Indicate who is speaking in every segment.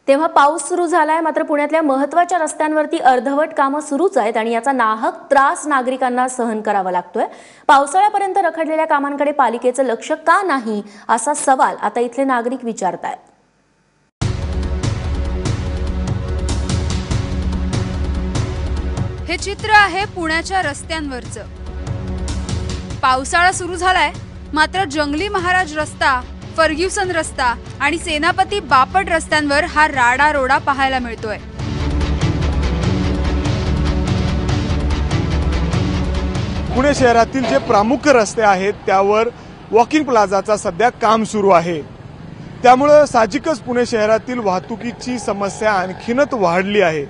Speaker 1: तेव्हा पाऊस सुरू झालाय, मात्र पुण्यातल्या महत्त्वाच्या रस्त्यांवरती अर्धवट कामं सुरूच आहेत आणि याचा नाहक त्रास नागरिकांना सहन करावा लागतोय। पावसाळ्यापर्यंत रखडलेल्या कामांकडे पालिकेचं लक्ष का नाही असा सवाल आता इथले नागरिक विचारतायत।
Speaker 2: हे चित्र आहे पुण्याच्या रस्त्यांवरचं। पावसाळा सुरू झालाय, मात्र जंगली महाराज रस्ता, फर्ग्युसन रस्ता आणि सेनापती बापट रस्त्यांवर हा राडारोडा पाहायला मिळतोय।
Speaker 3: पुणे शहरातील जे प्रमुख रस्ते आहेत त्यावर वॉकिंग प्लाझाचा सध्या काम सुरू आहे। त्यामुळे साहजिकच पुणे शहरातील वाहतुकीची समस्या आणखीनच वाढली आहे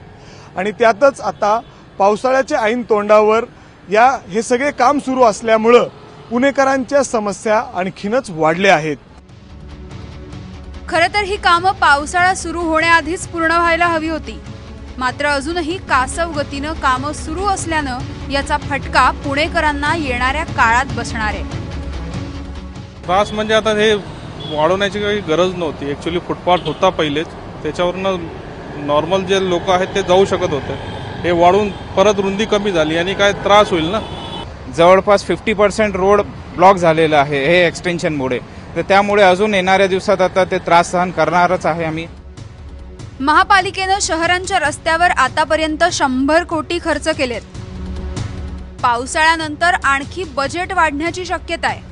Speaker 3: आणि त्यातच आता पावसाळ्याच्या ऐन तोंडावर हे सगळे काम सुरू असल्यामुळे पुणेकरांच्या समस्या आणखीनच वाढल्या आहेत।
Speaker 2: खरं तर ही कामं पावसाळा सुरू होण्याआधीच पूर्ण व्हायला हवी होती, मात्र अजूनही कासव गतीनं कामं सुरू असल्यानं याचा फटका पुणेकरांना येणाऱ्या काळात बसणार आहे।
Speaker 4: त्रास म्हणजे आता हे वाढवण्याची काही गरज नव्हती। ऍक्च्युअली फुटपाथ होता पहिलेच, त्याच्यावरनं नॉर्मल जे लोक आहेत ते जाऊ शकत होते। हे वाढून परत रुंदी कमी झाली आणि काय त्रास होईल ना।
Speaker 5: जवळपास 50% रोड ब्लॉक झालेला आहे हे एक्सटेन्शनमुळे, तर त्यामुळे अजून येणाऱ्या दिवसात आता ते त्रास सहन करणारच आहे आम्ही।
Speaker 2: महापालिकेनं शहरांच्या रस्त्यावर आतापर्यंत 100 कोटी खर्च केलेत। पावसाळ्यानंतर आणखी बजेट वाढण्याची शक्यता आहे,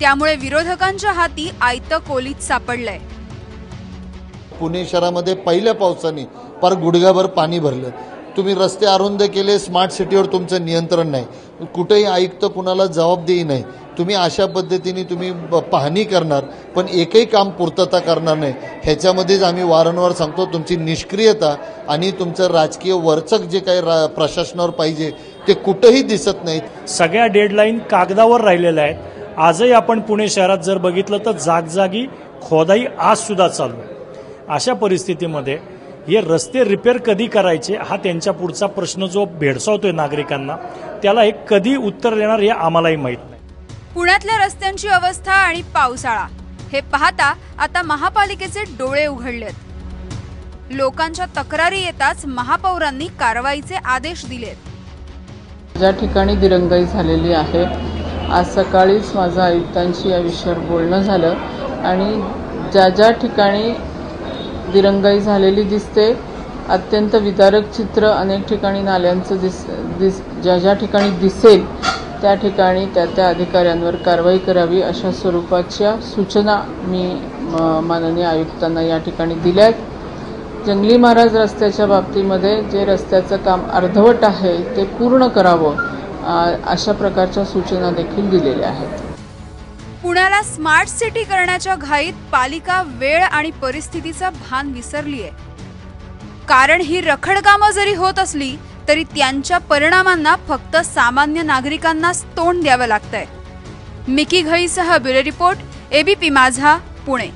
Speaker 2: त्यामुळे विरोधकांच्या हाती आयतं कोलीत सापडलंय।
Speaker 6: पुणे शहरामध्ये पहिल्या पावसाने पार गुडघ्याभर पाणी भरलं। तुम्ही रस्ते अरुंद केले, स्मार्ट सिटीवर तुमचं नियंत्रण नाही, कुठेही आयुक्त कुणाला जबाबदेही नाही। तुम्ही अशा पद्धतीने तुम्ही पाहणी करणार पण एकही काम पूर्तता करणार नाही। ह्याच्यामध्येच आम्ही वारंवार सांगतो, तुमची निष्क्रियता आणि तुमचं राजकीय वरचक जे काही प्रशासनावर पाहिजे ते कुठेही दिसत नाहीत।
Speaker 7: सगळ्या डेडलाईन कागदावर राहिलेल्या आहेत। आजही आपण पुणे शहरात जर बघितलं तर जागजागी खोदाई आज सुद्धा चालू आहे। अशा परिस्थितीमध्ये हे रस्ते रिपेअर कधी करायचे हा त्यांच्या पुढचा प्रश्न जो भेडसावतोय नागरिकांना, त्याला हे कधी उत्तर देणार हे आम्हालाही माहीत नाही।
Speaker 2: पुण्यातल्या रस्त्यांची अवस्था आणि पावसाळा हे पाहता आता महापालिकेचे डोळे उघडलेत। लोकांच्या तक्रारी येताच महापौरांनी कारवाईचे आदेश दिलेत।
Speaker 8: ज्या ठिकाणी दिरंगाई झालेली आहे, आज सकाळीच माझं आयुक्तांशी या विषयावर बोलणं झालं आणि ज्या ठिकाणी दिरंगाई झालेली दिसते, अत्यंत विदारक चित्र अनेक ठिकाणी नाल्यांचं ज्या ठिकाणी दिसेल त्या ठिकाणी त्या अधिकाऱ्यांवर कारवाई करावी अशा स्वरूपाच्या सूचना मी माननीय आयुक्तांना या ठिकाणी दिल्यात। जंगली महाराज रस्त्याच्या बाबतीमध्ये जे रस्त्याचं काम अर्धवट आहे ते पूर्ण करावं अशा प्रकारच्या सूचना देखील दिलेल्या आहेत।
Speaker 2: पुण्याला स्मार्ट सिटी करण्याच्या घाईत पालिका वेळ आणि परिस्थितीचं भान विसरलीये। कारण ही रखड कामं जरी होत असली तरी त्यांच्या परिणामांना फक्त सामान्य नागरिकांनाच तोंड द्यावं लागतंय। मिकी घईसह ब्युरो रिपोर्ट, एबीपी माझा, पुणे।